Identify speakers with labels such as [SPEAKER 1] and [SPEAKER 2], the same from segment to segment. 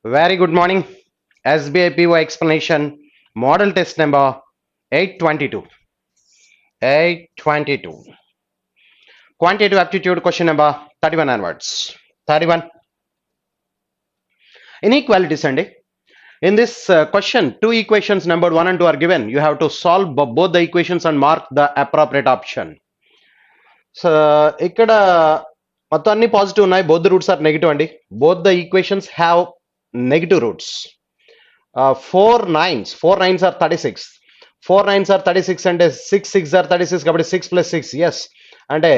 [SPEAKER 1] Very good morning. SBI PO explanation, model test number 822. 822. Quantitative aptitude question number 31 onwards. 31. Inequalities, Andy. In this question, two equations numbered 1 and 2 are given. You have to solve both the equations and mark the appropriate option. So, ఇక్కడ మొత్తం అన్ని positive ఉన్నాయి. Both the roots are negative అండి. Both the equations have negative roots. 4 nines are 36. 4 nines are 36 అంటే 6 are 36 కాబట్టి 6 plus 6 yes అంటే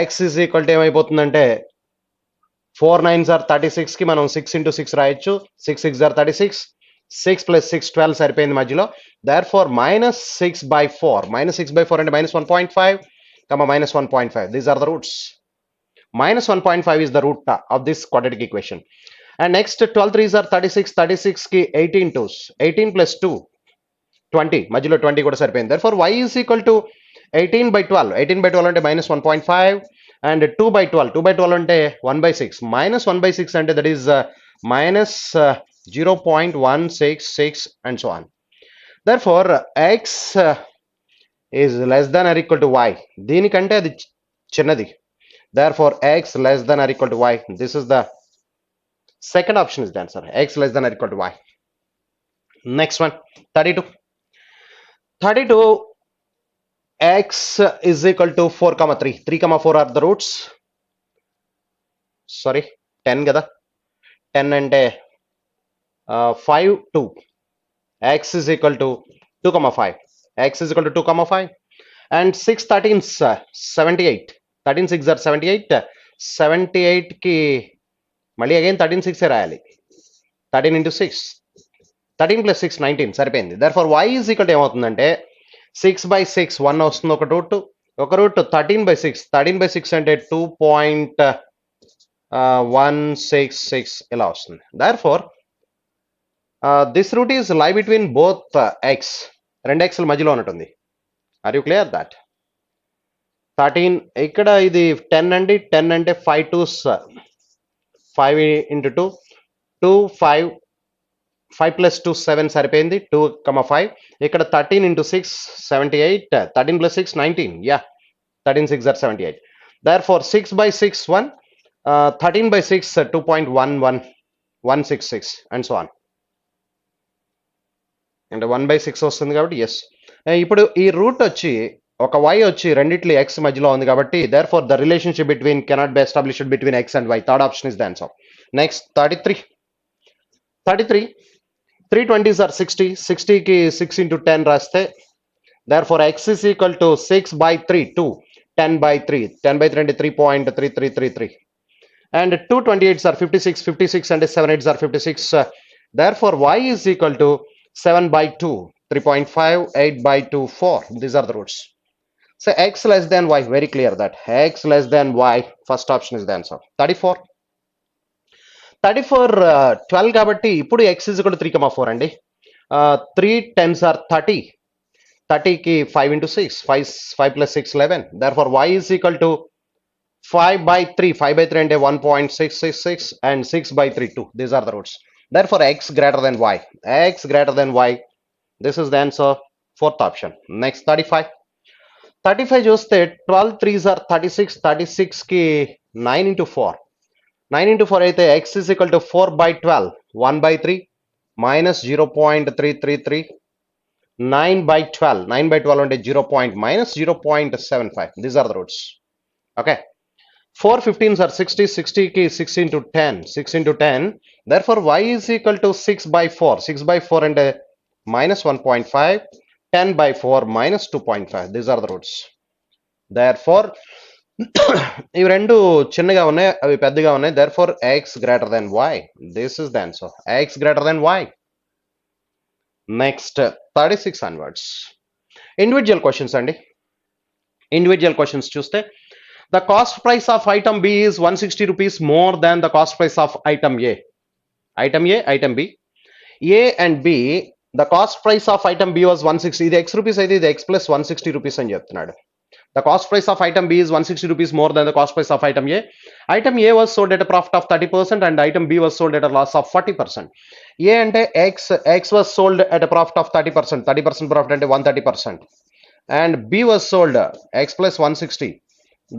[SPEAKER 1] x is equal to ఏమైపోతుందంటే 4 nines are 36 కి మనం 6 into 6 రాయొచ్చు 6 are 36 6 plus 6 12 సరిపోయింది మధ్యలో therefore minus 6 by 4 అంటే minus 1.5 comma minus 1.5 these are the roots. Minus 1.5 is the root of this quadratic equation. And next 12 threes are 36 36 ki 18 twos 18 plus 2 20 మధ్యలో 20 కూడా సరిపోయింది therefore y is equal to 18 by 12 అంటే minus 1.5 and 2 by 12 అంటే 1 by 6 minus 1 by 6 అంటే that is minus 0.166 and so on. Therefore x is less than or equal to y దీనికంటే అది చిన్నది therefore x less than or equal to y. This is the second option is the answer. X less than or equal to y. Next one, 32. 32 x is equal to 4 comma 3. 3 comma 4 are the roots. Sorry, 10 kada. 10 and 5 2. X is equal to 2 comma 5. X is equal to 2 comma 5. And 6 13s 78. 13 6 are 78. 78 ki మళ్ళీ again 13 6 రాయాలి 13 into 6 13 plus 6 19 సరిపోయింది therefore y is equal to ఏమవుతుందంటే 6 by 6 1 వస్తుంది ఒక route 13 by 6 అంటే 2.166 ఇలా వస్తుంది therefore this root is lie between both x రెండు x మధ్యలో ఉంటుంది are you clear that 13 ఇక్కడ ఇది 10 అండి 10 అంటే 5 2s 5 into 2 2 5 5 plus 2 7 సరిపోయింది 2 comma 5 ఇక్కడ 13 into 6 78 13 plus 6 19 yeah 13 6 are 78 therefore 6 by 6 1 13 by 6 2.11166 and so on and 1 by 6 వస్తుంది కాబట్టి yes ఇప్పుడు ఈ రూట్ వచ్చి ఒక y వచ్చి రెండిట్లి x మధ్యలో ఉంది కాబట్టి therefore the relationship between cannot be established between x and y. Third option is the answer. Next 33 320s are 60 ki 6 into 10 రాస్తే therefore x is equal to 6 by 3 2 10 by 3 అంటే 3.3333 and 228s are 56 and 7 8s are 56 therefore y is equal to 7 by 2 3.5 8 by 2 4 these are the roots. So x less than y, very clear that x less than y, first option is the answer. 34 12 కాబట్టి ఇప్పుడు x is equal to 3 comma 4 అండి 3 10s are 30 కి 5 into 6 5 plus 6 11 therefore y is equal to 5 by 3 అంటే 1.666 and 6 by 3 2 these are the roots therefore x greater than y this is the answer, fourth option. Next 35 చూస్తే 12 3s are 36 కి 9 into 4 అయితే x is equal to 4 by 12 1 by 3 minus 0.333 9 by 12 అంటే minus 0.75 these are the roots. Okay, 4 15s are 60 కి 6 into 10 therefore y is equal to 6 by 4 అంటే minus 1.5 10 by 4 minus 2.5 these are the roots. Therefore ఇవి రెండు చిన్నగా ఉన్నాయి అవి పెద్దగా ఉన్నాయి therefore x greater than y this is the answer, x greater than y. Next 36 onwards individual questions అండి individual questions చూస్తే the cost price of item b is 160 rupees more than the cost price of item a item b a and b the cost price of item b was 160 ఇది x rupees అయితే ఇది x plus 160 rupees అని చెప్తున్నాడు. The cost price of item b is 160 rupees more than the cost price of item a Item A was sold at a profit of 30% and item B was sold at a loss of 40%. A ante X was sold at a profit of 30%, 30% profit ante 130%. And B was sold X plus 160,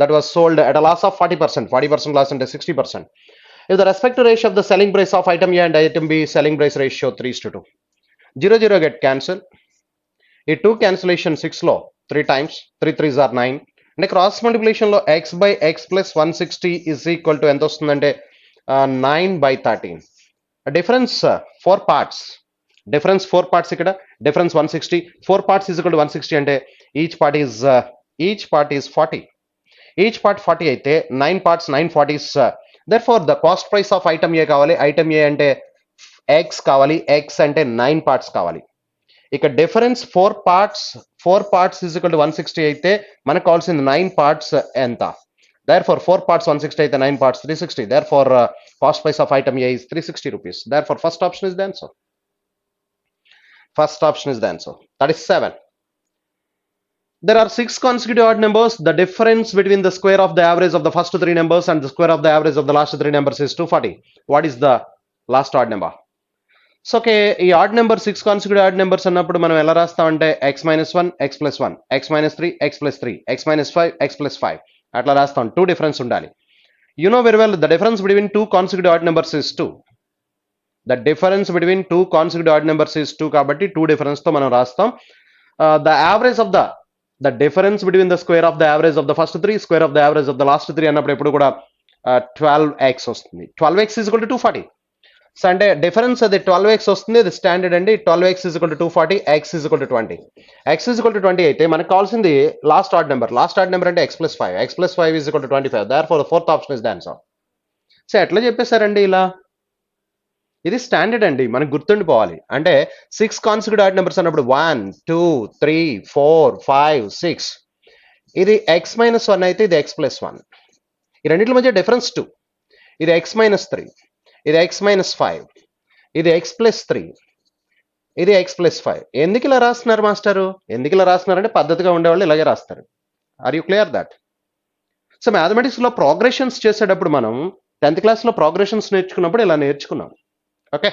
[SPEAKER 1] that was sold at a loss of 40%, 40% loss ante 60%. If the respective ratio of the selling price of item A and item B selling price ratio 3:2, 0 get cancelled. ఈ 2 cancellation 6 లో 3 times 3 3s are 9 అంటే cross multiplication లో x by x plus 160 is equal to ఎంత వస్తుందంటే 9/13. Difference 4 parts, difference 4 parts ఇక్కడ difference 160, 4 parts is equal to 160 అంటే each part is 40, each part 40 అయితే 9 parts 9 40s. therefore the cost price of item A కావాలి, item A అంటే x కావాలి, x అంటే 9 parts కావాలి. ఇక difference 4 parts is equal to 160 అయితే మనకు కావాల్సింది 9 parts ఎంత. therefore 4 parts 160 అయితే 9 parts 360. therefore cost price of item A is 360 rupees. therefore first option is the answer. First option is the answer. That is 7. There are 6 consecutive odd numbers. The difference between the square of the average of the first 3 numbers and the square of the average of the last 3 numbers is 240. What is the last odd number? So okay, ఈ odd number 6 consecutive odd numbers అన్నప్పుడు మనం ఎలా రాస్తామంటే x minus 1 x plus 1, x minus 3 x plus 3, x minus 5 x plus 5 అట్లా రాస్తాం. 2 difference ఉండాలి. You know very well the difference between 2 consecutive odd numbers is 2. The difference between 2 consecutive odd numbers is 2 కాబట్టి 2 difference తో మనం రాస్తాం. The average of the difference between the square of the average of the first 3 square of the average of the last 3 అన్నప్పుడు ఎప్పుడు కూడా 12x వస్తుంది. 12x is equal to 240. So అంటే difference అది 12x వస్తుంది, అది స్టాండర్డ్ అండి. 12x is equal to 240, x is equal to 20. x is equal to 20 అయితే మనకు కావాల్సింది last odd number. Last odd number అంటే x plus 5, x plus 5 is equal to 25. therefore the fourth option is the answer. So ఎట్లా చెప్పేశారండి ఇలా? ఇది standard అండి, మనకు గుర్తుండిపోవాలి. అంటే 6 కాన్సిక్యూటివ్ ఆడ్ నెంబర్స్ అన్నప్పుడు 1 2 3 4 5 6. ఇది x minus 1 అయితే ఇది x plus 1. ఈ రెండింటి మధ్య డిఫరెన్స్ 2. ఇది x minus 3, ఇది x minus 5, ఇది x plus 3, ఇది x plus 5. ఎందుకు ఇలా రాస్తున్నారు మాస్టరు? ఎందుకు ఇలా రాస్తున్నారంటే పద్ధతిగా ఉండేవాళ్ళు ఇలాగే రాస్తారు. Are you clear that? So మ్యాథమెటిక్స్లో ప్రోగ్రెషన్స్ చేసేటప్పుడు మనం 10th క్లాస్లో ప్రోగ్రెషన్స్ నేర్చుకున్నప్పుడు ఇలా నేర్చుకున్నాం. ఓకే,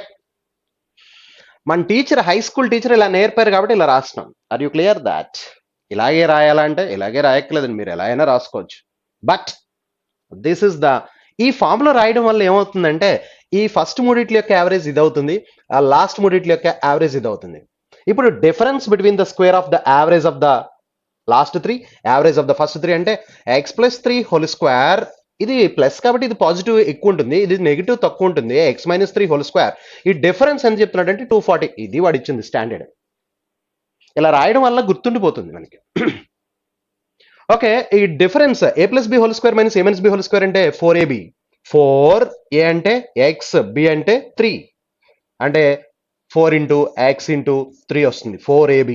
[SPEAKER 1] మన టీచర్ హై స్కూల్ టీచర్ ఇలా నేర్పారు కాబట్టి ఇలా రాస్తున్నాం. Are you clear that? ఇలాగే రాయాలంటే ఇలాగే రాయక్కర్లేదండి, మీరు ఎలా అయినా రాసుకోవచ్చు. బట్ దిస్ ఇస్ ద ఈ ఫామ్లో రాయడం వల్ల ఏమవుతుందంటే ఈ ఫస్ట్ మూడిట్ల యొక్క యావరేజ్ ఇది అవుతుంది, ఆ లాస్ట్ మూడిట్ల యొక్క యావరేజ్ ఇది అవుతుంది. ఇప్పుడు difference between the square of the average of the last 3 average of the first 3 అంటే x plus 3 హోల్ స్క్వేర్. ఇది ప్లస్ కాబట్టి ఇది పాజిటివ్ ఎక్కువ ఉంటుంది, ఇది నెగిటివ్ తక్కువ ఉంటుంది. x minus 3 whole square. ఈ డిఫరెన్స్ ఎంత చెప్తున్నాడంటే 240. ఇది వాడు ఇచ్చింది స్టాండర్డ్. ఇలా రాయడం వల్ల గుర్తుండిపోతుంది మనకి. ఓకే, ఈ difference a plus b whole square minus a minus b whole square అంటే 4ab. 4a అంటే x, b అంటే 3 అంటే 4 into x into 3 వస్తుంది 4ab.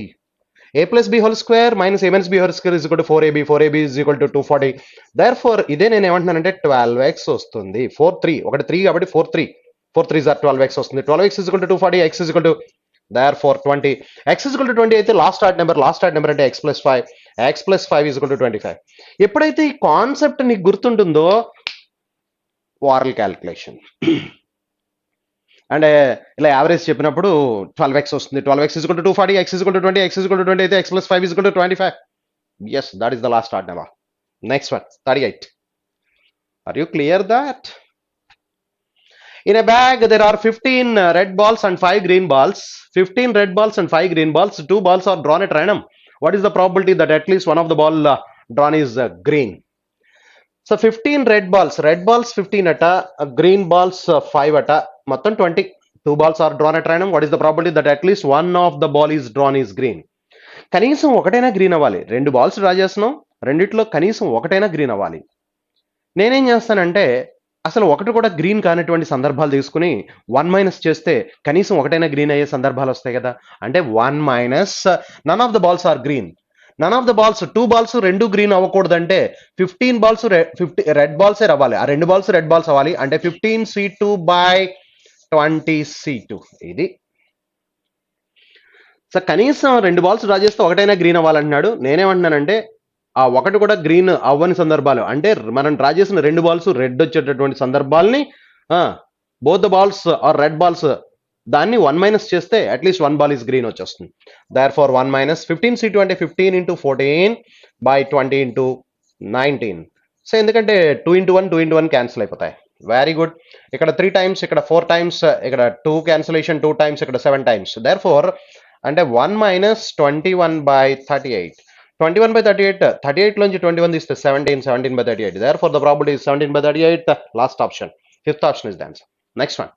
[SPEAKER 1] a plus b whole square minus a minus b whole square is equal to 4ab. 4ab is equal to 240. therefore ఇదే నేను ఏమంటున్నానంటే 12x వస్తుంది. 4 3 ఒకటి 3 కాబట్టి 4 3s are 12x వస్తుంది. 12x is equal to 240, x is equal to therefore 20. x is equal to 20 అయితే last odd number అంటే x plus 5, x plus 5 is equal to 25. ఎప్పుడైతే ఈ కాన్సెప్ట్ నీకు గుర్తుంటుందో ఓరల్ క్యాలిక్యులేషన్ అంటే ఇలా యావరేజ్ చెప్పినప్పుడు 12x వస్తుంది. 12x is equal to 240, x is equal to 20, x is equal to 20 అయితే x plus 5 is equal to 25. yes, that is the last odd number. next one 38. are you clear that? In a bag there are 15 red balls and 5 green balls. 15 red balls and 5 green balls. 2 balls are drawn at random. What is the probability that at least one of the ball drawn is green? So 15 red balls 15 at green balls 5 at మొత్తం 20. 2 balls are drawn at random. What is the probability that at least one of the ball is drawn is green? కనీసం ఒకటైనా green అవ్వాలి. 2 balls draw చేస్తున్నాం, రెండిట్లో కనీసం ఒకటైనా green అవ్వాలి. నేనేం చేస్తానంటే అసలు ఒకటి కూడా గ్రీన్ కానటువంటి సందర్భాలు తీసుకుని 1 మైనస్ చేస్తే కనీసం ఒకటైనా గ్రీన్ అయ్యే సందర్భాలు వస్తాయి కదా. అంటే 1 minus none of the balls are green. None of the balls 2 balls 2 green అవ్వకూడదంటే 15 బాల్స్ రెడ్ బాల్సే రావాలి. ఆ 2 బాల్స్ రెడ్ బాల్స్ అవ్వాలి. అంటే 15c2 by 20c2. ఇది సో కనీసం 2 బాల్స్ డ్రా చేస్తే ఒకటైనా గ్రీన్ అవ్వాలంటున్నాడు. నేనేమంటున్నానంటే ఆ ఒకటి కూడా గ్రీన్ అవ్వని సందర్భాలు అంటే మనం డ్రా చేసిన 2 బాల్స్ రెడ్ వచ్చేటటువంటి సందర్భాల్ని both the balls are red balls దాన్ని 1 మైనస్ చేస్తే అట్లీస్ట్ 1 బాల్ ఇస్ గ్రీన్ వచ్చేస్తుంది. దేర్ ఫార్ 1 మైనస్ 15C2 అంటే 15 into 14 by 20 into 19. సో ఎందుకంటే 2 into 1 2 into 1 క్యాన్సిల్ అయిపోతాయి. Very good. ఇక్కడ 3 టైమ్స్, ఇక్కడ 4 టైమ్స్, ఇక్కడ 2 క్యాన్సిలేషన్ 2 టైమ్స్, ఇక్కడ 7 టైమ్స్. దేర్ ఫోర్ అంటే 1 మైనస్ 21 by 38. 21 by 38, 38 లోంచి 21 తీస్తే 17, 17 by 38. Therefore, the probability is 17 by 38. Last option. Fifth option is the answer. Next one.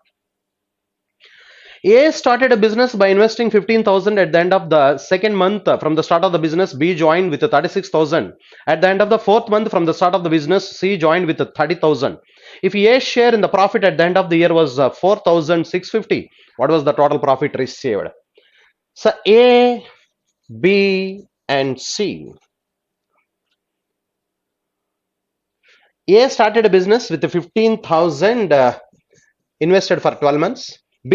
[SPEAKER 1] A started a business by investing 15,000 at the end of the second month from the start of the business. B joined with 36,000. At the end of the fourth month from the start of the business, C joined with 30,000. If A's share in the profit at the end of the year was 4,650, what was the total profit received? So A, B, and C. A started a business with 15,000 invested for 12 months. B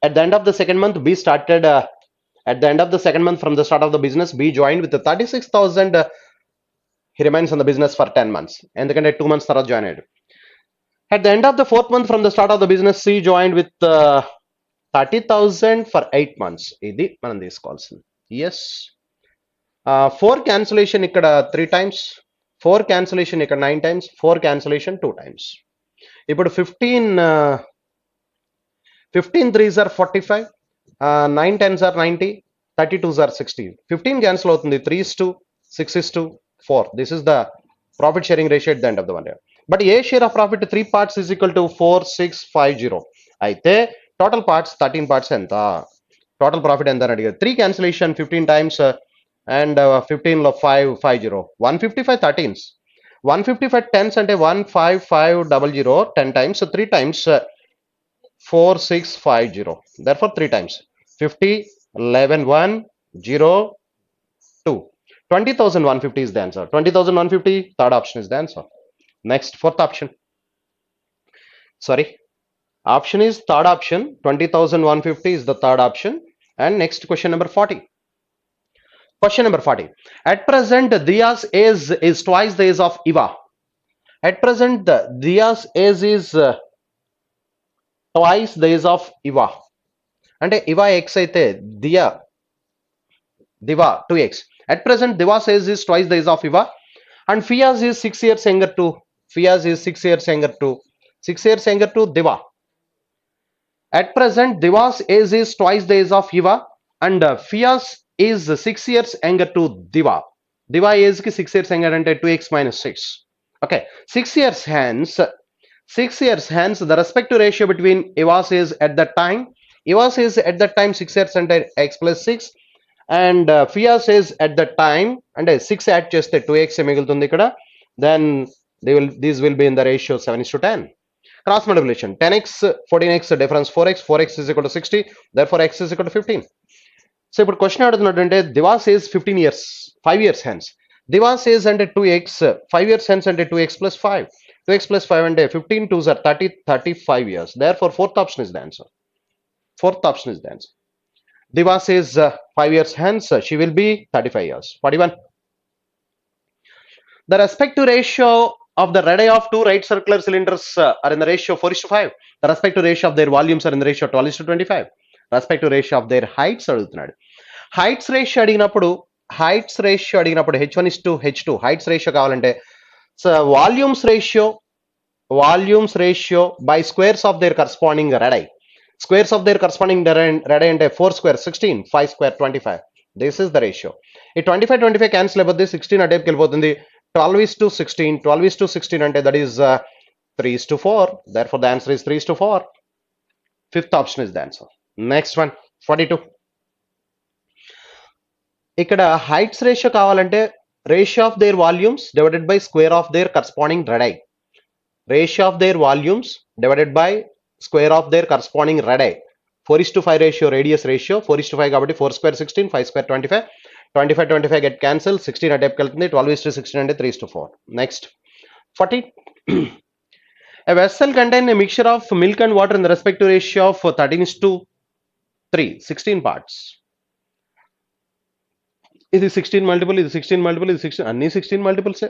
[SPEAKER 1] at the end of the second month, B started at the end of the second month from the start of the business. B joined with 36,000. He remains on the business for 10 months. And they 2 months tarot joined. At the end of the fourth month from the start of the business, C joined with 30,000 for 8 months. Idi manam teesukovalsindi. Yes. 4 cancellation ikkada 3 times. 4 cancellation ikkada 9 times. 4 cancellation 2 times. Ippudu 15 threes are 45. 9 tens are 90. 32s are 60. 15 cancel avutundi. 3:6:4. This is the profit sharing ratio at the end of the 1 year. But A share of profit 3 parts is equal to 4650. Aithe total parts 13 parts enta. Total profit enta ani adigaru. 3 cancellation 15 times and 15 lo 550. 155 13s. 155 tens ante 15500 10 times. So 3 times 4650. Therefore 3 times 50 11 1 0 2. 20,150 is the answer. 20,150, third option is the answer. Next, fourth option. Sorry, option is third option. 20,150 is the third option. And next, question number 40. Question number 40. At present, Diya's age is twice the age of Eva. At present, Diya's age is twice the age of Eva. And Eva x aithe Diva 2x. At present, Diva's age is twice the age of Eva, and Fiaz is 6 years younger to 6 years younger to Diva. At present, Diva's age is twice the age of Eva, and Fiaz is 6 years younger to Diva. Diva age ki 6 years younger ante 2x minus 6. Okay, 6 years hence, the respective ratio between Eva's age at that time. Eva's age at that time 6 years ante x plus 6. And Fia says at that time and 6 add cheste 2x migulutundi ikkada, then these will be in the ratio 7:10. Cross multiplication 10x 14x difference 4x is equal to 60, therefore x is equal to 15. So ఇప్పుడు question అడుగుతున్నట్టు Diva says 15 years 5 years hence. Diva says అంటే 2x 5 years hence అంటే 2x plus 5. 2x plus 5 అంటే 15 2s are 30 35 years. Therefore fourth option is the answer. Diva says 5 years hence she will be 35 years. 41. The respective ratio of the radii of two right circular cylinders are in the ratio 4:5. The respective ratio of their volumes are in the ratio 12:25. Respective ratio of their heights అడుగుతున్నాడు. Heights ratio అడిగినప్పుడు H1:H2 heights ratio కావాలంటే so volumes ratio by squares of their corresponding radii. Squares of their corresponding radii ante 4 square 16, 5 square 25. This is the ratio. ఈ 25 cancel అయిపోద్ది, 16 అటేపుకి వెళ్ళిపోతుంది. 12:16 ante that is 3:4. Therefore the answer is 3:4. Fifth option is the answer. Next one, 42. ఇక్కడ heights ratio కావాలంటే ratio of their volumes divided by square of their corresponding radii. Ratio of their volumes divided by square of their corresponding radii. 4:5 ratio, radius ratio 4:5 కాబట్టి 4 square 16, 5 square 25. 25 get cancelled, 16 అటేపుకి వెళ్తుంది. 12:16 అంటే 3:4. Next, 40. A vessel contains a mixture of milk and water in the respective ratio of 13:3, 16 parts. ఇది 16 multiple, ఇది 16 multiple, ఇది 16, అన్ని 16 మల్టిపుల్సే.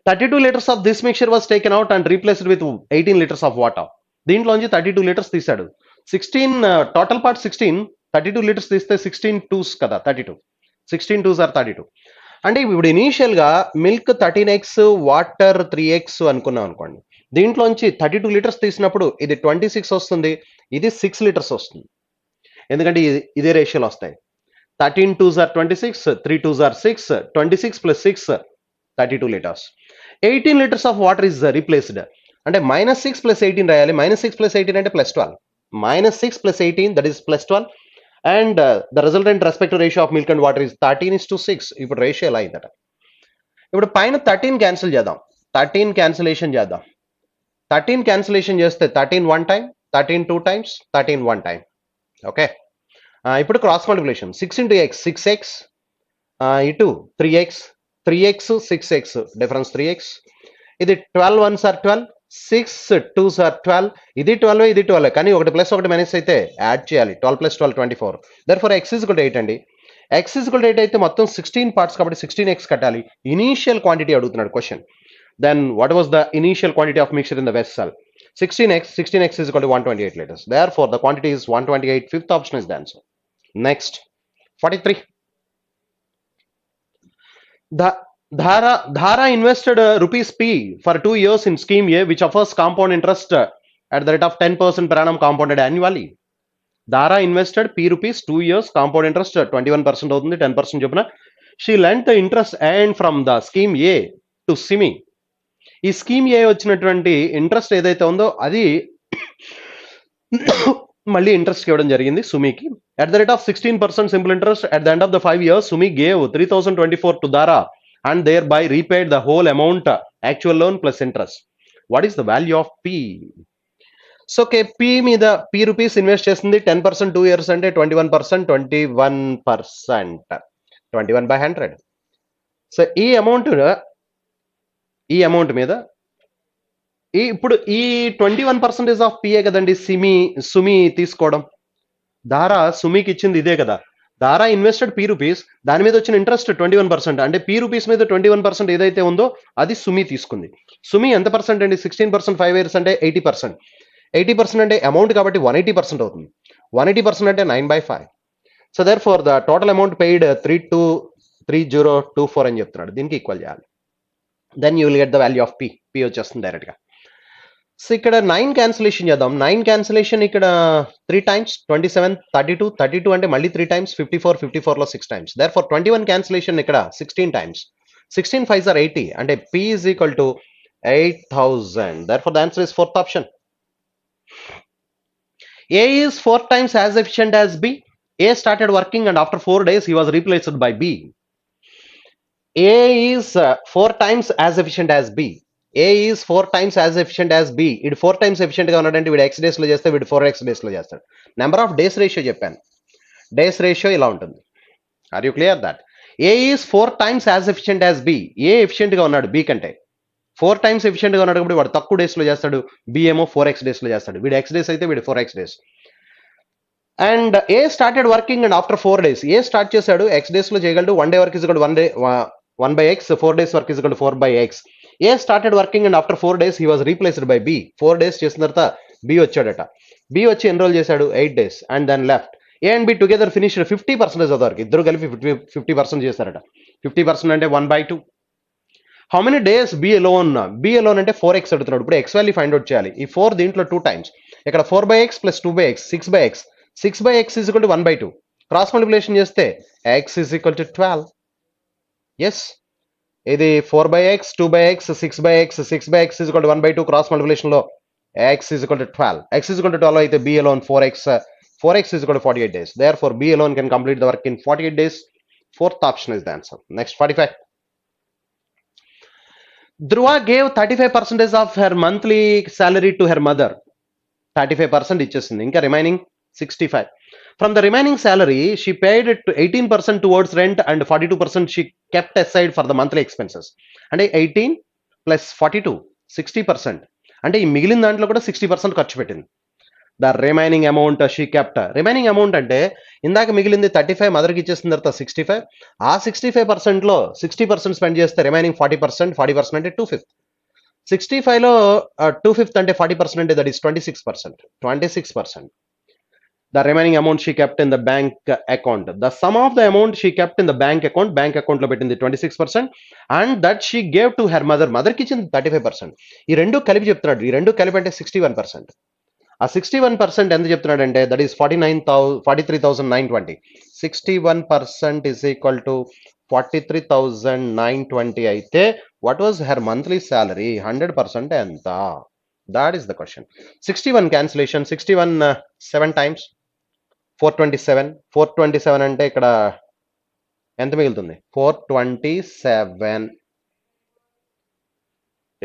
[SPEAKER 1] 32 liters of this mixture was taken out and replaced with 18 liters of water. దీంట్లోంచి 32 litres తీశాడు. 16 total part 16, 32 litres తీస్తే 16 2s కదా 32, 16 2s are 32. అంటే ఇప్పుడు ఇనీషియల్ గా మిల్క్ 13x వాటర్ 3x అనుకున్నాం అనుకోండి. దీంట్లోంచి 32 లీటర్స్ తీసినప్పుడు ఇది 26 వస్తుంది, ఇది 6 లీటర్స్ వస్తుంది. ఎందుకంటే ఇదే రేషియోలో వస్తాయి. 13 2s are 26, 3 2s are 6, 26 plus 6 32 liters. 18 liters of water is replaced. అంటే -6 plus 18 రాయాలి. -6 plus 18 అంటే +12. -6 plus 18 that is +12. And the resultant respective ratio of milk and water is 13:6. ఇప్పుడు రేషియో ఎలా అయిందట. ఇప్పుడు పైన 13 క్యాన్సిల్ చేద్దాం. 13 క్యాన్సిలేషన్ చేద్దాం. 13 క్యాన్సిలేషన్ చేస్తే 13 1 టైం, 13 2 times, 13 1 టైం. ఓకే, ఇప్పుడు cross multiplication 6 into x 6x, ఇటు 3x 3x 6x difference 3x. ఇది 12 1s are 12, 6 2s are 12. ఇది 12, ఇది 12, కానీ ఒకటి ప్లస్ ఒకటి మైనస్ అయితే యాడ్ చేయాలి. 12 plus 12 24. Therefore x is equal to 8 అండి. x is equal to 8 అయితే మొత్తం 16 పార్ట్స్ కాబట్టి 16x కట్టాలి. ఇనీషియల్ క్వాంటిటీ అడుగుతున్నాడు question. Then what was the initial quantity of mixture in the vessel? 16x is equal to 128 liters. Therefore the quantity is 128. Fifth option is the answer. Next, 43. Dhara invested rupees P for 2 years in scheme A, which offers compound interest at the rate of 10% per annum compounded annually. Dhara invested P rupees 2 years, compound interest 21% అవుతుంది, 10% చొప్పున. She lent the interest earned from the scheme A to Simi. ఈ scheme ఏ వచ్చినటువంటి interest ఏదైతే ఉందో అది మళ్ళీ interest ఇవ్వడం జరిగింది సుమికి. At the rate of 16% simple interest at the end of the 5 years, Sumi gave 3024 to Dhara and thereby repaid the whole amount, actual loan plus interest. What is the value of P? So P మీద P rupees invest చేసింది 10%, 2 years అంటే 21%, 21%, 21/100. So ఈ amount మీద ఇప్పుడు ఈ 21% of PA కదండి సుమి తీసుకోవడం. దారా సుమికి ఇచ్చింది ఇదే కదా. దారా ఇన్వెస్టెడ్ P రూపీస్, దాని మీద వచ్చిన ఇంట్రెస్ట్ 21%. అంటే P రూపీస్ మీద 21% ఏదైతే ఉందో అది సుమి తీసుకుంది. సుమి ఎంత పర్సెంట్ అండి? 16%, 5 years అంటే 80%. 80% అంటే అమౌంట్ కాబట్టి 180% అవుతుంది. 180% అంటే 9/5. So therefore the total amount paid 3024 అని చెప్తున్నాడు. దీనికి ఈక్వల్ చేయాలి. Then you will get the value of P. P వచ్చేస్తుంది డైరెక్ట్గా. సో ఇక్కడ 9 క్యాన్సిలేషన్ చేద్దాం. 9 క్యాన్సిలేషన్ ఇక్కడ 3 times, 27 32, 32 అంటే మళ్ళీ 3 times, 54, 54లో 6 times. Therefore 21 క్యాన్సిలేషన్ ఇక్కడ 16 times. 16 5s are 80 అంటే P is equal to 8000. Therefore the answer is fourth option. A is 4 times as efficient as B. A started working and after 4 days he was replaced by B. A is 4 times as efficient as B. A is 4 times as efficient as B. ఇది 4 times efficient గా ఉన్నాడంటే వీడు x days లో చేస్తే వీడు 4x days లో చేస్తాడు. Number of days ratio చెప్పాను. డేస్ రేషియో ఇలా ఉంటుంది. Are you clear that? A is 4 times as efficient as B. A efficient గా ఉన్నాడు B కంటే. 4 times ఎఫిషియెంట్ గా ఉన్నాడు కాబట్టి వాడు తక్కువ డేస్ లో చేస్తాడు. B ఏమో 4x days లో చేస్తాడు. వీడు x days అయితే వీడు 4x days. And A started working and after 4 days. A start చేశాడు, x days లో చేయగలడు. 1 day work is equal to 1/x, 4 days work is equal to 4/x. A started working and after 4 days he was replaced by B. 4 days చేసిన తర్వాత B వచ్చాడట. B వచ్చి enrol చేశాడు 8 days and then left. A and B together finished 50% of the work. ఇద్దరు కలిపి 50% చేశారట. 50% అంటే 1/2. How many days B alone? B alone అంటే 4x అడుగుతున్నాడు. ఇప్పుడు x వాల్యూ ఫైండ్ అవుట్ చేయాలి. ఈ 4 దీంట్లో 2 times. ఇక్కడ 4/x plus 2/x, 6/x. 6/x is equal to 1/2. Cross multiplication చేస్తే x is equal to 12. Yes, ఇది 4/x, 2/x, 6/x, 6/x is equal to 1/2. Cross multiplication లో x is equal to 12. X is equal to 12 అయితే B alone 4x is equal to 48 days. Therefore B alone can complete the work in 48 days. Fourth option is the answer. Next, 45. Dhruva gave 35% of her monthly salary to her mother. 35% ఇచ్చేసింది. ఇంకా remaining 65. From the remaining salary, she paid 18% towards rent and 42% she kept aside for the monthly expenses. అంటే 18 plus 42, 60%. అంటే ఈ మిగిలిన దాంట్లో కూడా 60% ఖర్చు పెట్టింది. The remaining amount she kept. Remaining amount అంటే ఇందాక మిగిలింది 35 మదర్కి ఇచ్చేసిన తర్వాత 65, ఆ 65%లో 60% స్పెండ్ చేస్తే రిమైనింగ్ 40%, 40% అంటే 2/5. 65లో 2/5 అంటే 40% అంటే that is 26%. 26%. The remaining amount she kept in the bank account. The sum of the amount she kept in the bank account లో పెట్టింది 26%, and that she gave to her mother. మదర్కి ఇచ్చింది 35%. ఈ రెండు కలిపి చెప్తున్నాడు. ఈ రెండు కలిపి అంటే 61%. ఆ 61% ఎంత చెప్తున్నాడు అంటే that is 43,920. 61% is equal to 43,920 అయితే what was her monthly salary? 100% ఎంత? That is the question. 61 cancellation. 61 7 times 427. 427 అంటే ఇక్కడ ఎంత మిగులుతుంది? 427.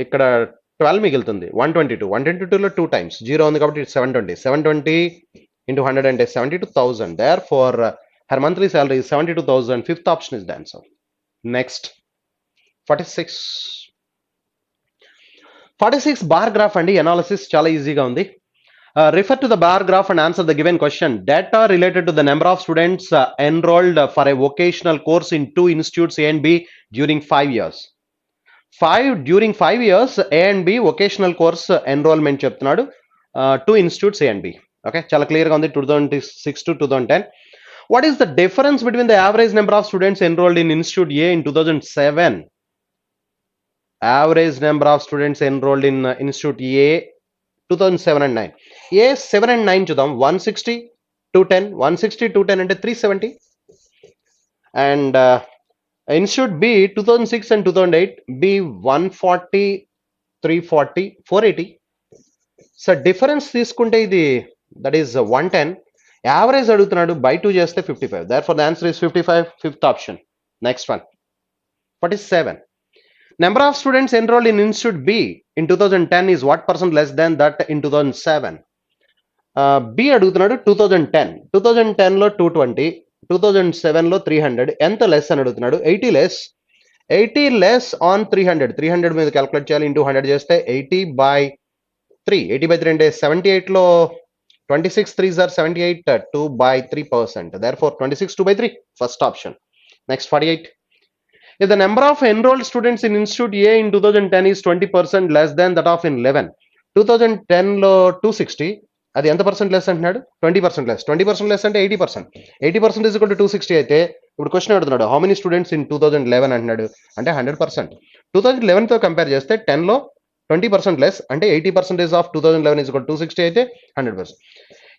[SPEAKER 1] ఇక్కడ 12 మిగులుతుంది. 122. 122లో 2 times 0 ఉంది కాబట్టి 720. 720 into 100 అంటే 72,000. Therefore, her monthly salary is 72,000. Fifth option is the answer. Next, 46. 46 bar graph అండి. అనాలిసిస్ చాలా ఈజీగా ఉంది. Refer to the bar graph and answer the given question. Data related to the number of students enrolled for a vocational course in two institutes A and B during 5 years. During 5 years A and B vocational course enrollment చెప్తున్నాడు. Two institutes A and B. Okay, చాలా క్లియర్గా ఉంది. 2006 to 2010. What is the difference between the average number of students enrolled in Institute A in 2007? Average number of students enrolled in Institute A 2007 and 9. A 7 and 9 చూద్దాం. 160, 210. 160, 210 అంటే 370. And Institute B 2006 and 2008, B 140, 340, 480. So difference తీసుకుంటే ఇది that is 110. Average అడుగుతున్నాడు, by 2 చేస్తే 55. Therefore the answer is 55. Fifth option. Next one, 47. Number of students enrolled in Institute B in 2010 is what percent less than that in 2007? B అడుగుతున్నాడు 2010. 2010లో 220, 2007లో 300. ఎంత less అని అడుగుతున్నాడు? 80 less. 80 less on 300. 300 మీద calculate చేయాలి. Into 100 చేస్తే 80/3. 80/3 అంటే 78లో 26 3s are 78, 2/3%. Therefore 26 2/3. First option. Next, 48. If the number of enrolled students in Institute A in 2010 is 20% less than that of in 11, 2010లో 260, అది ఎంత పర్సెంట్ లెస్ అంటున్నాడు? 20% లెస్. 20% లెస్ అంటే 80%. 80% is equal to 260 అయితే ఇప్పుడు question అడుగుతున్నాడు how many students in 2011 అంటున్నాడు, అంటే 100%. 2011తో compare చేస్తే 10లో 20% లెస్ అంటే 80% ఆఫ్ 2011 is equal to 260 అయితే 100%.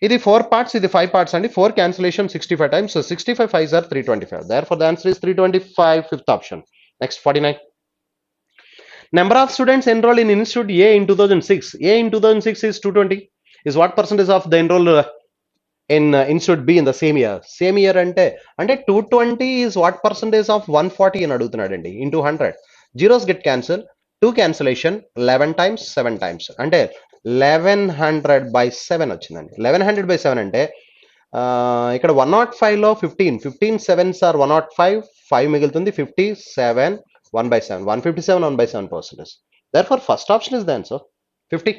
[SPEAKER 1] ఇది 4 parts, ఇది 5 parts అండి. 4 cancellation 65 times. So 65 5s are 325. Therefore the answer is 325. Fifth option. Next, 49. Number of students enrolled in Institute A in 2006. A in 2006 is 220. Is what percentage of the enrolled in Institute B in the same year? Same year అంటే 220 is what percentage of 140 అని అడుగుతున్నాడు అండి. Into 100. Zeros get cancelled. 2 cancellation 11 times 7 times అంటే 1100/7 వచ్చిందండి. 1100/7 అంటే ఇక్కడ 105లో 15 7s are 105, 5 మిగులుతుంది. 57 1/7, 157 1/7%. Therefore first option is the answer. 50.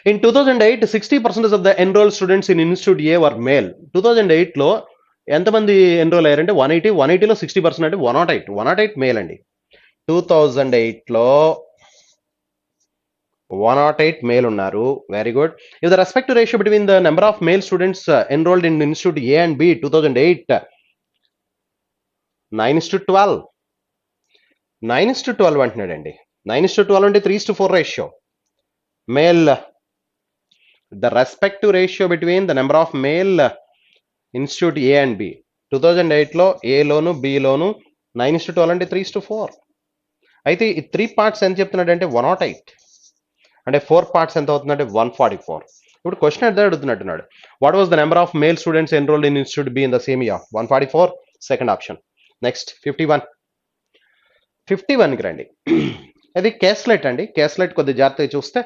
[SPEAKER 1] In 2008, 60% of the enrolled students in Institute A were male. 2008లో ఎంతమంది ఎన్రోల్ అయ్యారంటే 180. 180లో 60% అంటే 108. 108 మేల్ అండి. 2008లో 108 మేల్ ఉన్నారు. Very good. If the respective ratio between the number of male students enrolled in Institute A and B 2008, 9:12. 9:12 అంటున్నాడండి. 9:12 అంటే 3:4 ratio. Male, the respective ratio between the number of male Institute A and B 2008లో A loan B లోను 9:12 అంటే 3:4. అయితే ఈ 3 parts ఎంత చెప్తున్నాడు అంటే 108. అంటే 4 parts ఎంత అవుతుందంటే 144. ఇప్పుడు క్వశ్చన్ అర్థం అడుగుతున్నట్టున్నాడు. What was the number of male students enrolled in institute B in the same year? 144. Second option. Next 51. 51కి రండి. అది కేస్లెట్ అండి. కేస్లెట్ కొద్ది జాగ్రత్తగా చూస్తే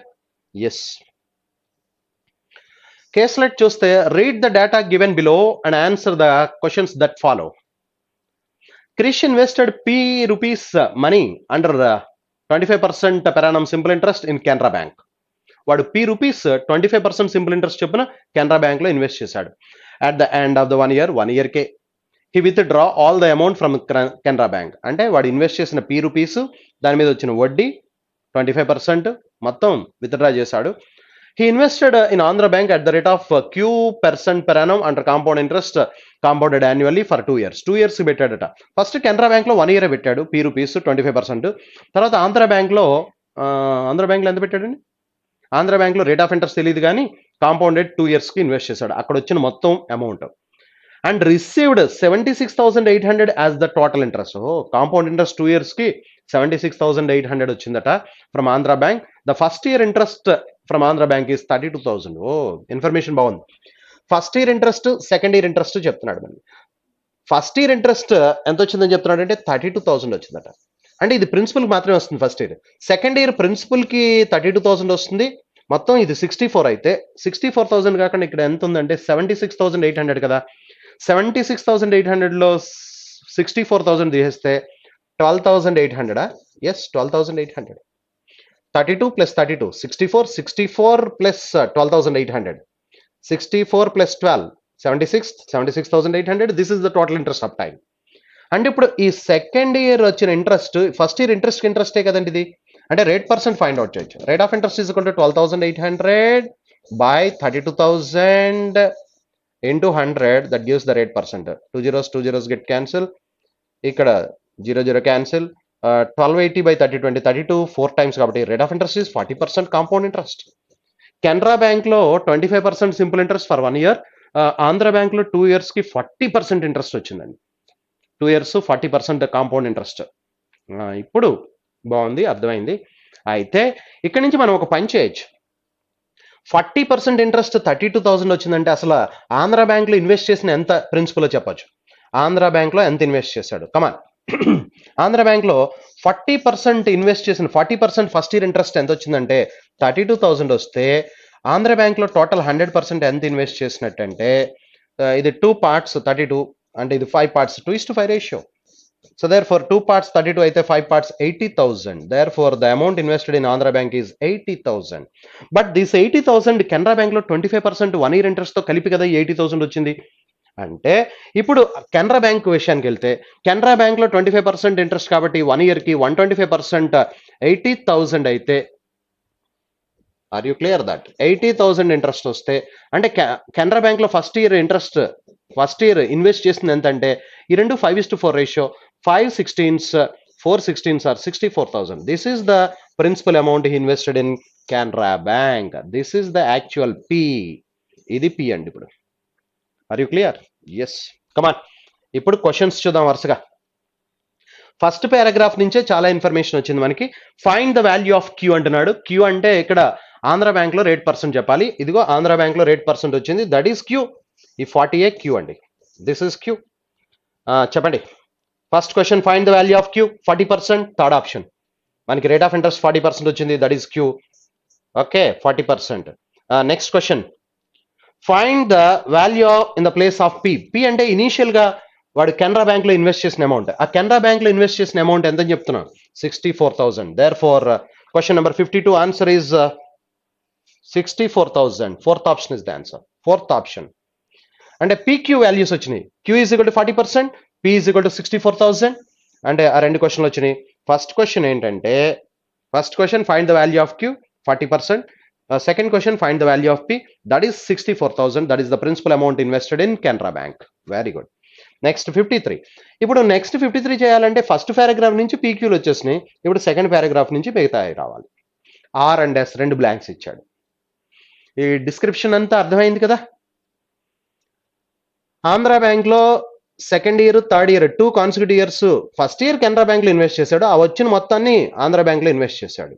[SPEAKER 1] ఎస్. కేస్లెట్ చూస్తే read the data given below and answer the questions that follow. Krish invested P rupees money under 25% per annum simple interest in Canara Bank. వాడు rupees 25% simple interest చొప్పున Canara bank లో invest చేశాడు. At the end of the 1 year, 1 year K he with draw all the amount from Canara bank. అంటే వాడు invest చేసిన rupees దాని మీద వచ్చిన వడ్డీ 25% మొత్తం విత్డ్రా చేశాడు. He invested in Andhra Bank at the rate of Q% per annum under compound interest compounded annually for 2 years. 2 years పెట్టాడట. ఫస్ట్ కెనరా బ్యాంక్ లో 1 year పెట్టాడు రూపీస్ 25%. తర్వాత ఆంధ్ర బ్యాంక్ లో ఎంత పెట్టాడండి? ఆంధ్ర బ్యాంక్ లో రేట్ ఆఫ్ ఇంట్రెస్ట్ తెలియదు కానీ కాంపౌండెడ్ 2 years కి ఇన్వెస్ట్ చేశాడు. అక్కడ వచ్చిన మొత్తం amount and received 76,800 as the total interest. Compound interest 2 years కి 76,800 వచ్చిందట from Andhra bank. The first year interest from Andhra bank is 32,000. Information బాగుంది. First year interest, second year interest చెప్తున్నాడు. మళ్ళీ ఫస్ట్ ఇయర్ ఇంట్రెస్ట్ ఎంత వచ్చిందని చెప్తున్నాడు అంటే 32,000 వచ్చిందట. అంటే ఇది ప్రిన్సిపల్ మాత్రమే వస్తుంది first year. Second year principal కి 32,000 వస్తుంది. మొత్తం ఇది 64 అయితే 64,000 కాకుండా ఇక్కడ ఎంత ఉందంటే 76,800 కదా. 76,800 లో 64,000 తీసేస్తే 12,800. Yes, 12,800. 32 plus 32, 64, 64 plus 12,800, 64 plus 12, 76,800. This is the total interest of time. అంటే ఇప్పుడు ఈ సెకండ్ ఇయర్ వచ్చిన ఇంట్రెస్ట్, ఫస్ట్ ఇయర్ ఇంట్రెస్టే కదండి ఇది. అంటే రేట్ పర్సెంట్ ఫైండ్ అవుట్ చేయొచ్చు. Rate of interest is equal to 12,800 by 32,000 into 100. That gives the rate percent. 2 zeros get cancel. ఇక్కడ 0 cancel. 1280 by 30, 32 4 times కాబట్టి rate of interest is 40% compound interest. Canara bank లో 25% simple interest for 1 year. Andhra bank లో 2 years కి 40% interest వచ్చిందండి. 2 years 40% compound interest. ఇప్పుడు బాగుంది, అర్థమైంది. అయితే ఇక్కడ నుంచి మనం ఒక పని చేయొచ్చు. 40% ఇంట్రెస్ట్ 32,000 వచ్చిందంటే అసలు ఆంధ్ర బ్యాంక్ లో ఇన్వెస్ట్ చేసిన ఎంత ప్రిన్సిపల్ చెప్పొచ్చు. ఆంధ్ర బ్యాంక్ లో ఎంత ఇన్వెస్ట్ చేశాడు? కమాన్. ఆంధ్ర బ్యాంక్ లో 40% ఇన్వెస్ట్ చేసిన 40% ఫస్ట్ ఇయర్ ఇంట్రెస్ట్ ఎంత వచ్చిందంటే 32,000 వస్తే ఆంధ్ర బ్యాంక్ లో టోటల్ 100% ఎంత ఇన్వెస్ట్ చేసినట్టంటే ఇది 2 parts 32 అంటే ఇది 5 parts 2:5 రేషియో. సో దేర్ ఫర్ 2 parts 32 అయితే 5 parts 80,000. Therefore the amount invested in Andhra bank is 80,000. But this 80,000 Canara bank లో 25% 1 year ఇంట్రెస్ట్ తో కలిపి కదా 80,000 వచ్చింది. అంటే ఇప్పుడు కెనరా బ్యాంక్ విషయానికి వెళ్తే కెనరా బ్యాంక్ లో 25% ఇంట్రెస్ట్ కాబట్టి 1 year కి 125% 80,000 అయితే, are you clear that 80,000 interest వస్తే అంటే కెనరా బ్యాంక్ లో ఫస్ట్ ఇయర్ ఇన్వెస్ట్ చేసింది ఎంత అంటే ఈ రెండు 5:4 రేషియో. 5 16s 4 16s are 64,000. This is the principal amount he invested in Canara bank. This is the actual P. ఇది పి అండి. ఇప్పుడు are you clear? Yes, come on. ఇప్పుడు క్వశ్చన్స్ చూద్దాం వరుసగా. ఫస్ట్ పారాగ్రాఫ్ నుంచే చాలా ఇన్ఫర్మేషన్ వచ్చింది మనకి. Find the value of Q అంటున్నాడు. క్యూ అంటే ఇక్కడ ఆంధ్ర బ్యాంక్ లో రేట్ పర్సెంట్ చెప్పాలి. ఇదిగో ఆంధ్ర బ్యాంక్ లో రేట్ పర్సెంట్ వచ్చింది. That is Q. ఈ 40A క్యూ అండి. This is Q. చెప్పండి. First question, find the value of Q 40%. Third option మనకి రేట్ ఆఫ్ ఇంట్రెస్ట్ 40% వచ్చింది. That is Q. Okay, 40%. Next question, find the value in the place of P. P అంటే initial గా వాడు Canara bank లో invest చేసిన amount. ఆ Canara bank లో invest చేసిన అమౌంట్ ఎంత చెప్తున్నా? 64,000. Therefore question number 52 answer is 64,000. Fourth option is the answer. Fourth option. అంటే PQ వాల్యూస్ వచ్చినాయి. Q is equal to 40%, P is equal to 64,000. అంటే ఆ రెండు క్వశ్చన్లు వచ్చినాయి. ఫస్ట్ క్వశ్చన్ ఏంటంటే, first question find the value of Q 40%. Second question, find the value of P. That is 64,000. That is the principal amount invested in Canara Bank. Very good. Next 53. ఇప్పుడు next 53 చేయాలంటే first paragraph నుంచి PQలు వచ్చేసినాయి. ఇప్పుడు second paragraph నుంచి మిగతాయి రావాలి. R and S రెండు blanks ఇచ్చాడు. ఈ డిస్క్రిప్షన్ అంతా అర్థమైంది కదా. ఆంధ్ర బ్యాంక్ లో second year, third year 2 consecutive years first year Canara bank లో ఇన్వెస్ట్ చేశాడు. ఆ వచ్చిన మొత్తాన్ని ఆంధ్ర బ్యాంక్ లో ఇన్వెస్ట్ చేశాడు.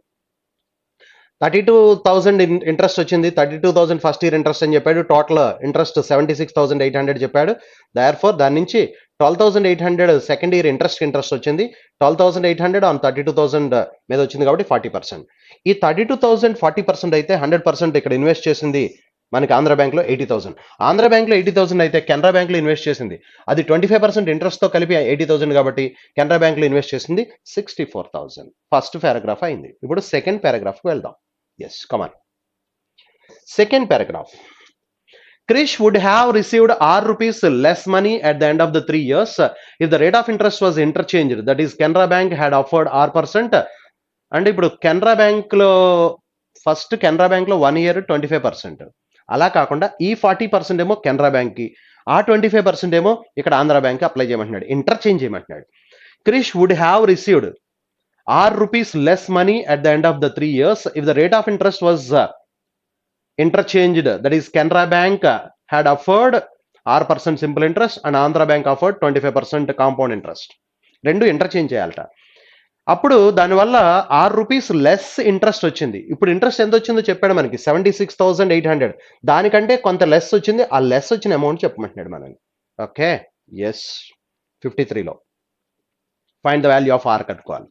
[SPEAKER 1] 32,000 ఇంట్రెస్ట్ వచ్చింది. 32,000 ఫస్ట్ ఇయర్ ఇంట్రెస్ట్ అని చెప్పాడు. టోటల్ ఇంట్రెస్ట్ 76,800 చెప్పాడు. దేర్ ఫోర్ దాని నుంచి 12,800 సెకండ్ ఇయర్ ఇంట్రెస్ట్ వచ్చింది. 12,800 ఆన్ 32,000 మీద వచ్చింది కాబట్టి 40%. ఈ 32,000 40% అయితే 100% ఇక్కడ ఇన్వెస్ట్ చేసింది మనకి ఆంధ్ర బ్యాంక్ లో 80,000. ఆంధ్ర బ్యాంక్ లో 80,000 అయితే కెనరా బ్యాంక్ లో ఇన్వెస్ట్ చేసింది అది 25% ఇంట్రెస్ట్ తో కలిపి 80,000 కాబట్టి కెనరా బ్యాంక్ లో ఇన్వెస్ట్ చేసింది 64,000. ఫస్ట్ పారాగ్రాఫ్ అయింది. ఇప్పుడు సెకండ్ పారాగ్రాఫ్ కు వెళ్దాం. Yes, come on. Second paragraph. Krish would have received R rupees less money at the end of the 3 years if the rate of interest was interchanged. That is, Canara Bank had offered R%. అంటే ఇప్పుడు కెనరా బ్యాంక్లో first Canara బ్యాంక్లో 1 year 25%. అలా కాకుండా ఈ 40% ఏమో కెనరా బ్యాంక్కి, ఆ 25% ఏమో ఇక్కడ ఆంధ్ర బ్యాంక్కి అప్లై చేయమంటున్నాడు, ఇంటర్చేంజ్ చేయమంటున్నాడు. Krish would have received R rupees less money at the end of the 3 years if the rate of interest was interchanged. That is, Canara Bank had offered R% simple interest and Andhra Bank offered 25% compound interest. రెండు interchange చేయాలట. అప్పుడు దానివల్ల R rupees less interest వచ్చింది. ఇప్పుడు interest ఎంత వచ్చిందో చెప్పాడు మనకి, 76,800. దానికంటే కొంత లెస్ వచ్చింది. ఆ లెస్ వచ్చిన అమౌంట్ చెప్పమంటున్నాడు మనని. ఓకే, ఎస్ 53లో find the value of R కట్టుకోవాలి.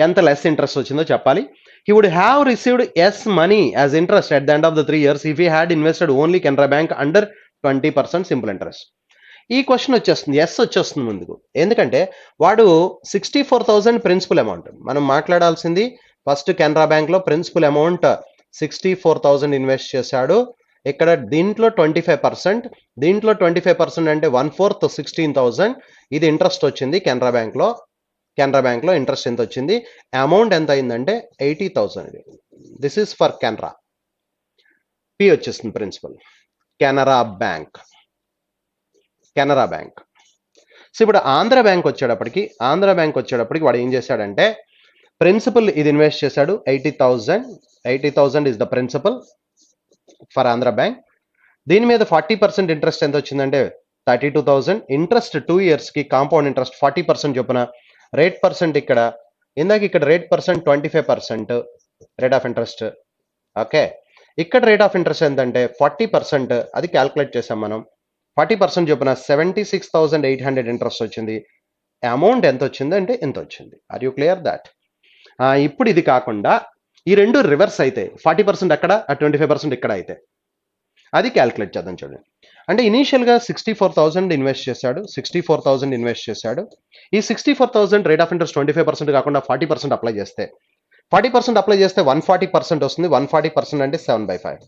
[SPEAKER 1] ఎంత లెస్ ఇంట్రెస్ట్ వచ్చిందో చెప్పాలి. He would have received S money as interest at the end of the 3 years if he had invested only Canara Bank under 20% simple interest. ఈ question వచ్చేస్తుంది, yes వచ్చేస్తుంది ముందుకు. ఎందుకంటే వాడు 64,000 ప్రిన్సిపల్ అమౌంట్. మనం మాట్లాడాల్సింది ఫస్ట్ కెనరా బ్యాంక్లో ప్రిన్సిపల్ అమౌంట్ 64,000 ఇన్వెస్ట్ చేశాడు. ఇక్కడ దీంట్లో 25%, దీంట్లో 25% అంటే 1/4 16,000. ఇది ఇంట్రెస్ట్ వచ్చింది కెనరా బ్యాంక్లో. కెనరా బ్యాంక్లో ఇంట్రెస్ట్ ఎంత వచ్చింది, అమౌంట్ ఎంత అయిందంటే 80,000. This is for Canara. P వచ్చేస్తుంది principal, Canara bank. Canara bank. So ఇప్పుడు ఆంధ్ర బ్యాంక్ వచ్చేటప్పటికి వాడు ఏం చేశాడంటే ప్రిన్సిపల్ ఇది ఇన్వెస్ట్ చేశాడు 80,000 is the principal for Andhra bank. దీని మీద 40% ఇంట్రెస్ట్ ఎంత వచ్చిందంటే 32,000. ఇంట్రెస్ట్ 2 yearsకి కాంపౌండ్ ఇంట్రెస్ట్ 40% చొప్పున. రేట్ పర్సెంట్ ఇక్కడ rate percent 25% rate of interest. Okay, ఇక్కడ రేట్ ఆఫ్ ఇంట్రెస్ట్ ఎంతంటే 40%. అది క్యాల్కులేట్ చేసాం మనం. 40% చొప్పున 76,800 ఇంట్రెస్ట్ వచ్చింది. అమౌంట్ ఎంత వచ్చింది అంటే ఎంత వచ్చింది. Are you clear that? ఇప్పుడు ఇది కాకుండా ఈ రెండు రివర్స్ అయితే 40% అక్కడ, 25% ఇక్కడ అయితే అది క్యాల్కులేట్ చేద్దాం. చూడండి, అంటే ఇనీషియల్గా 64,000 ఇన్వెస్ట్ చేశాడు. ఈ 64,000 రేట్ ఆఫ్ ఇంట్రెస్ట్ 25% కాకుండా 40% అప్లై చేస్తే 140% వస్తుంది. 140% అంటే 7/5.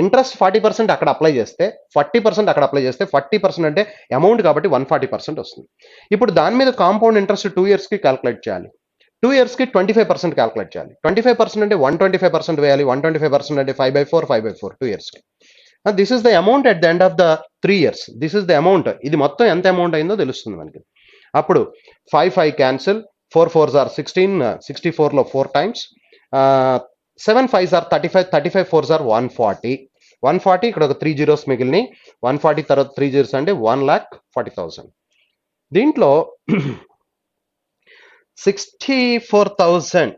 [SPEAKER 1] ఇంట్రెస్ట్ 40% అక్కడ అప్లై చేస్తే 40% అక్కడ అప్లై చేస్తే 40% అంటే అమౌంట్ కాబట్టి 140% వస్తుంది. ఇప్పుడు దాని మీద కాంపౌండ్ ఇంట్రెస్ట్ 2 yearsకి క్యాల్కులేట్ చేయాలి. 2 yearsకి 25% క్యాల్కులేట్ చేయాలి. 25% అంటే 125% వేయాలి. 125% అంటే 5/4 2 yearsకి. This is the amount at the end of the 3 years. This is the amount. ఇది మొత్తం ఎంత అమౌంట్ అయిందో తెలుస్తుంది మనకి. అప్పుడు 5 క్యాన్సిల్, 4 4s are 16, 64లో 4 times, 7 5s are 35, 35 4s are 140. ఇక్కడ ఒక 3 zeros మిగిలినాయి. 140 తర్వాత 3 zeros అంటే 1,40,000. దీంట్లో 64,000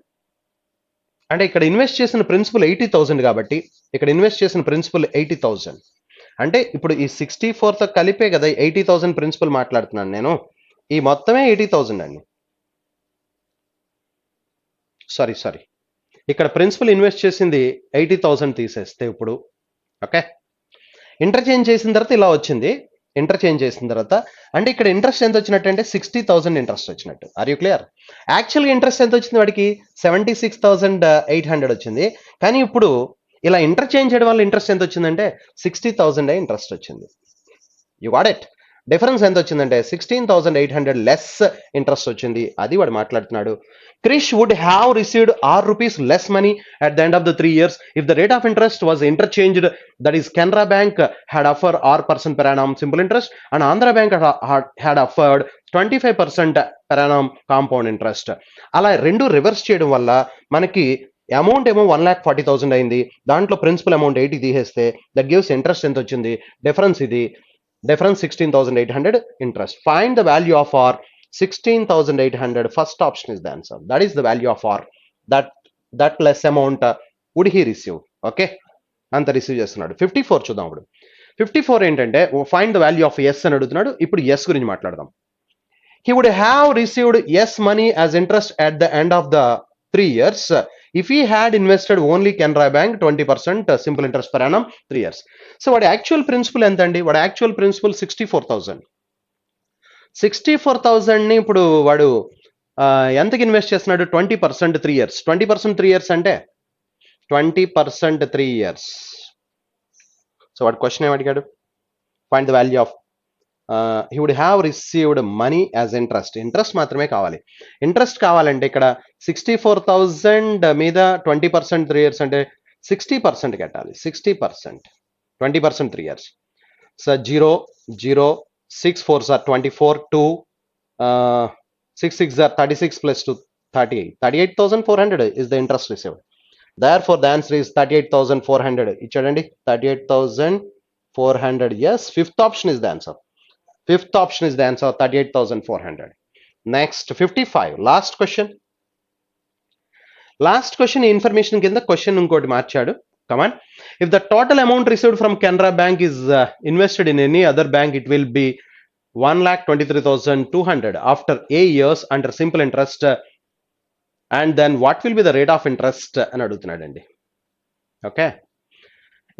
[SPEAKER 1] అంటే ఇక్కడ ఇన్వెస్ట్ చేసిన ప్రిన్సిపల్ 80,000 కాబట్టి ఇక్కడ ఇన్వెస్ట్ చేసిన ప్రిన్సిపల్ 80,000. అంటే ఇప్పుడు ఈ 64తో కలిపే కదా 80,000 ప్రిన్సిపల్ మాట్లాడుతున్నాను నేను. ఈ మొత్తమే 80,000 అండి. సారీ, ఇక్కడ ప్రిన్సిపల్ ఇన్వెస్ట్ చేసింది 80,000 తీసేస్తే ఇప్పుడు ఓకే, ఇంటర్చేంజ్ చేసిన తర్వాత ఇలా వచ్చింది. ఇంటర్చేంజ్ చేసిన తర్వాత అంటే ఇక్కడ ఇంట్రెస్ట్ ఎంత వచ్చినట్టు అంటే 60,000 ఇంట్రెస్ట్ వచ్చినట్టు. Are you clear? యాక్చువల్గా ఇంట్రెస్ట్ ఎంత వచ్చింది వాడికి 76,800 వచ్చింది. కానీ ఇప్పుడు ఇలా ఇంటర్చేంజ్ చేయడం వల్ల ఇంట్రెస్ట్ ఎంత వచ్చిందంటే 60,000 ఇంట్రెస్ట్ వచ్చింది. You got it? డిఫరెన్స్ ఎంత వచ్చిందంటే 16,800 లెస్ ఇంట్రెస్ట్ వచ్చింది. అది వాడు మాట్లాడుతున్నాడు. Krish would have received R rupees less money at the end of the 3 years if the rate of interest was interchanged. That is, Canara Bank had offered R% per annum simple interest and Andhra Bank had offered 25% per annum compound interest. అలా రెండు reverse చేయడం వల్ల మనకి amount ఏమో 1,40,000 అయింది. దాంట్లో principal amount 80 తీసేస్తే that gives interest ఎంత వచ్చింది. డిఫరెన్స్ ఇది. Difference 16,800 interest. Find the value of R. 16,800. First option is the answer. That is the value of R. That less amount would he receive? Okay. అంత receive చేస్తున్నాడు. 54 చూద్దాం. ఇప్పుడు 54 ఏంటంటే find the value of S అని అడుగుతున్నాడు. ఇప్పుడు yes గురించి మాట్లాడదాం. He would have received yes money as interest at the end of the 3 years if he had invested only Canara Bank 20% simple interest per annum 3 years. So వాడి actual principal ఎంత అండి? వాడి actual principal 64,000. 64,000ని ఇప్పుడు వాడు ఎంతకి invest చేస్తున్నాడు? 20% 3 years. 20% 3 years అంటే 20% 3 years. So వాటి క్వశ్చన్ ఏమి అడిగాడు? Find the value of he would have received money as interest మాత్రమే కావాలి. ఇంట్రెస్ట్ కావాలంటే ఇక్కడ 64,000 మీద 20% 3 years అంటే 60% కట్టాలి. 60%, 20% 3 years. So 0 0 6 4s are 24, 2 6 6 are 36 plus 2 38. 38,400 is the interest received. Therefore the answer is 38,400. ఇచ్చాడండి 38,400. Yes, fifth option is the answer. Fifth option is the answer, 38,400. Next, 55. Last question. Last question information కింద question ఇంకోటి మార్చాడు. Come on. If the total amount received from Canara Bank is invested in any other bank, it will be 1,23,200 after a years under simple interest. And then what will be the rate of interest అని అడుగుతున్నాడండి. Okay.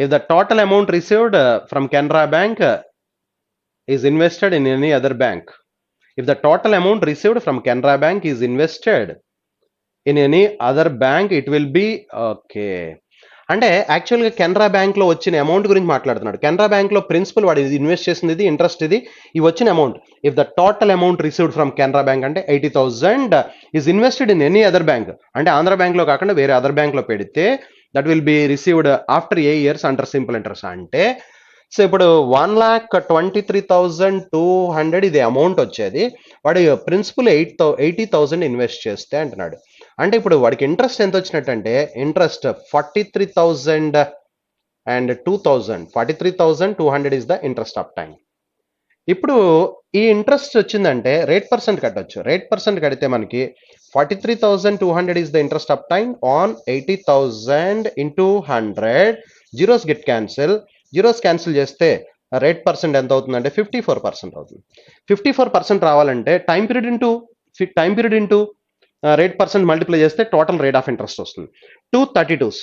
[SPEAKER 1] If the total amount received from Canara Bank is invested in any other bank, if the total amount received from Canara Bank is invested in any other bank, it will be okay. అంటే యాక్చువల్గా Canara bank లో వచ్చిన amount గురించి మాట్లాడుతున్నాడు. Canara bank లో principal వాడు invest చేసింది ఇది, ఇంట్రెస్ట్ ఇది, ఈ వచ్చిన amount. If the total amount received from Canara bank అంటే 80,000 is invested in any other bank, అంటే ఆంధ్ర బ్యాంక్ లో కాకుండా వేరే అదర్ బ్యాంక్ లో పెడితే that will be received after 8 years under simple interest. అంటే సో ఇప్పుడు 1,23,200 ఇది అమౌంట్ వచ్చేది, వాడు ప్రిన్సిపల్ 80,000 ఇన్వెస్ట్ చేస్తే అంటున్నాడు. అంటే ఇప్పుడు వాడికి ఇంట్రెస్ట్ ఎంత వచ్చినట్టు అంటే interest 43,000 and 2,000, 43,200 is the interest of time. ఇప్పుడు ఈ ఇంట్రెస్ట్ వచ్చిందంటే రేట్ పర్సెంట్ కట్టొచ్చు. రేట్ పర్సెంట్ కడితే మనకి 43,200 is the interest of time on 80,000 into 100. Zeros get cancel. Zeros cancel చేస్తే రేట్ పర్సెంట్ ఎంత అవుతుందంటే 54% అవుతుంది. 54% రావాలంటే time period into rate percent multiply చేస్తే టోటల్ రేట్ ఆఫ్ ఇంట్రెస్ట్ వస్తుంది. 2 32s,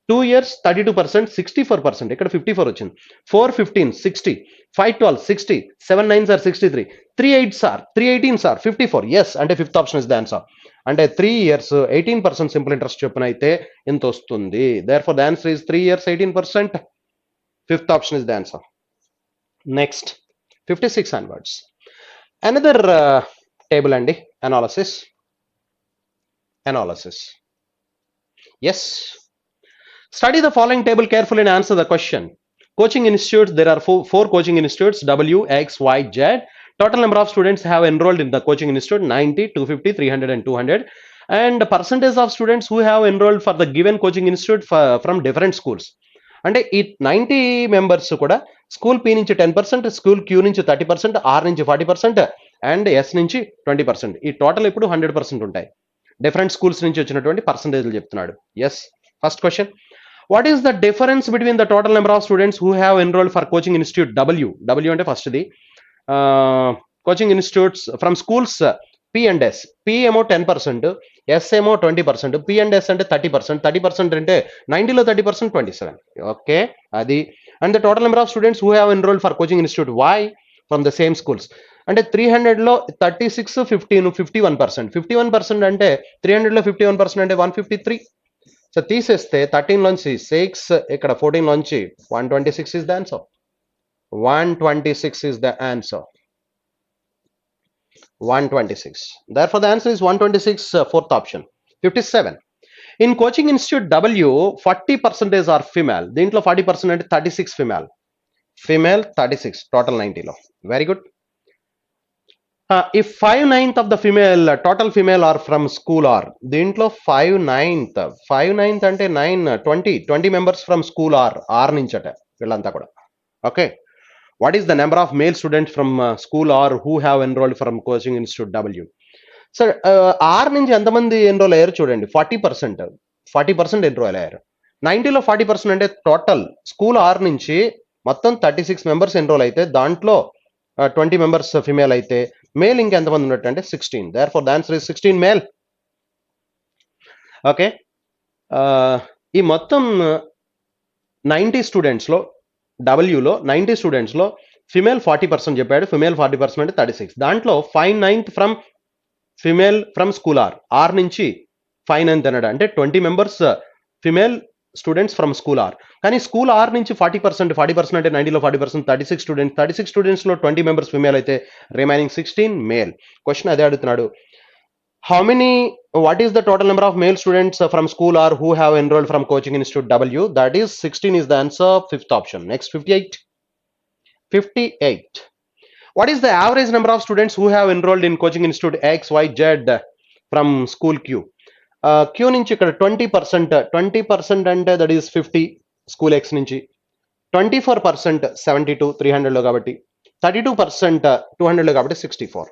[SPEAKER 1] 2 years 32%, 64%, ఇక్కడ 54 వచ్చింది. 4 15 60, 5 12 60, 7 9s are 63, 3 8s are 3 18s are 54. Yes, అంటే fifth option is the answer. అంటే 3 years 18% సింపుల్ ఇంట్రెస్ట్ చొప్పున అయితే ఎంత వస్తుంది. Therefore the answer is 3 years 18%. Fifth option is the answer. Next 56 onwards. Another table అండి, analysis. Yes. Study the following table carefully and answer the question. Coaching institutes, there are four coaching institutes, W, X, Y, Z. Total number of students have enrolled in the coaching institute 90, 250, 300 and 200. And the percentage of students who have enrolled for the given coaching institute from different schools. అంటే ఈ 90 members కూడా school P నుంచి 10%, school queue నుంచి 30%, are నుంచి 40% and yes నుంచి 20%. ఈ total ఇప్పుడు 100% ఉంటాయి. డిఫరెంట్ స్కూల్స్ నుంచి వచ్చినటువంటి పర్సంటేజ్లు చెప్తున్నాడు. S, first question, what is the difference between the total number of students who have enrolled for coaching institute W అంటే ఫస్ట్ది coaching institutes from schools P and S. P ఏమో 10%, yes ఏమో 20%, P and yes అంటే 30%. 30% అంటే 90లో 30% 27. Okay, అది. And the total number of students who have enrolled for coaching institute Y from the same schools అంటే 300లో 36, 15, 51%. 51% అంటే 300లో 51% అంటే 153. సో తీసేస్తే 13 లోంచి 6, ఇక్కడ 14 లోంచి 126 is the answer. 126 is the answer. 126. Therefore the answer is 126, fourth option. 57. In coaching institute W, 40% are female. దీంట్లో 40% అంటే 36 female. 36, total 90లో. Very good. If 5/9 of the female, total female are from school R. దీంట్లో 5/9 అంటే 20 members from school R నుంచి అట వీళ్ళంతా కూడా. Okay, what is the number of male students from school R who have enrolled from coaching institute W. Sir R నుంచి ఎంతమంది enrol అయ్యారు చూడండి. 40% ఎన్రోల్ అయ్యారు. 90లో 40% అంటే టోటల్ స్కూల్ ఆర్ నుంచి మొత్తం 36 members ఎన్రోల్ అయితే దాంట్లో 20 members ఫిమేల్ అయితే మేల్ ఇంకెంతమంది ఉన్నట్టు అంటే 16. Therefore the answer is 16 male. Okay, ఈ మొత్తం 90 స్టూడెంట్స్లో డబ్ల్యూలో 90 స్టూడెంట్స్లో ఫిమేల్ 40% చెప్పాడు. ఫిమేల్ 40% అంటే 36. దాంట్లో 5/9 from female from school R నుంచి 5/9 అన్నాడు. అంటే 20 members female, students from school R. కానీ స్కూల్ ఆర్ నుంచి 40% అంటే 90లో 40% 36 స్టూడెంట్స్లో 20 మెంబర్స్ ఫిమేల్ అయితే రిమైనింగ్ 16 మేల్. క్వశ్చన్ అదే అడుగుతున్నాడు. How many, what is the total number of male students from school R who have enrolled from coaching institute W? That is 16 is the answer, fifth option. Next, 58. 58. What is the average number of students who have enrolled in coaching institute X, Y, Z from school Q? Q నుంచి ఇక్కడ 20% అంటే that is 50 school X నుంచి, 24% 72 300లో కాబట్టి, 32% 200లో కాబట్టి 64.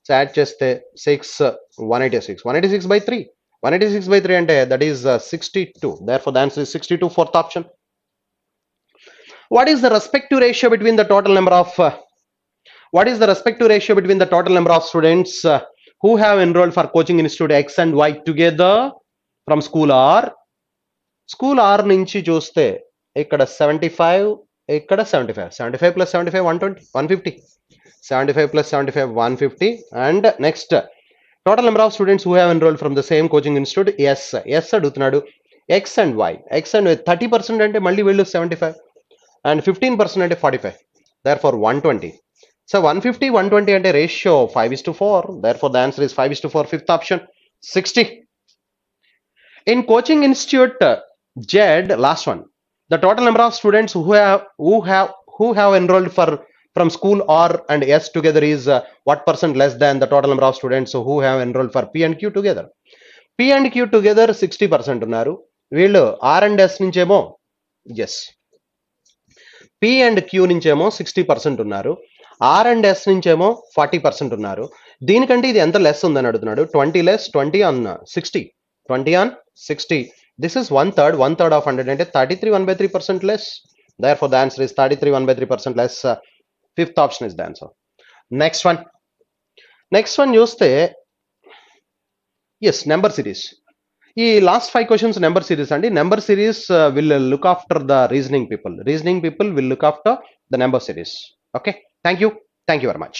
[SPEAKER 1] So add చేస్తే 6 186 by 3, 186 by 3 అంటే that is 62. therefore the answer is 62, fourth option. What is the respective ratio between the total number of students who have enrolled for coaching institute X and Y together from school R? School R నుంచి చూస్తే ఇక్కడ 75, ఇక్కడ 75 plus 75 150, 75 plus 75 150. and next, total number of students who have enrolled from the same coaching institute S అడుగుతున్నాడు. X and Y 30% అంటే మళ్ళీ వీళ్ళు 75 and 15% అంటే 45, therefore 120. So 150 120 అంటే ratio 5:4, therefore the answer is 5:4, fifth option. 60. In coaching institute Z, last one, the total number of students who have enrolled from school R and S together is what percent less than the total number of students who have enrolled for P and Q together? P and Q together 60% ఉన్నారు. వీళ్ళు R and S నుంచేమో yes, P and Q నుంచేమో 60% ఉన్నారు. R and S నుంచేమో 40% ఉన్నారు. దీనికంటే ఇది ఎంత less ఉందని అడుగుతున్నాడు. 20 less, 20 on 60, 20 on 60. This is 1/3 of 100 అంటే 33 1/3% less. Therefore the answer is 33 1/3% less. Fifth option is the answer. Next one చూస్తే yes, నెంబర్ సిరీస్. ఈ లాస్ట్ 5 questions నెంబర్ సిరీస్ అండి. Number series will look after the reasoning people will look after the number series. Okay, thank you very much.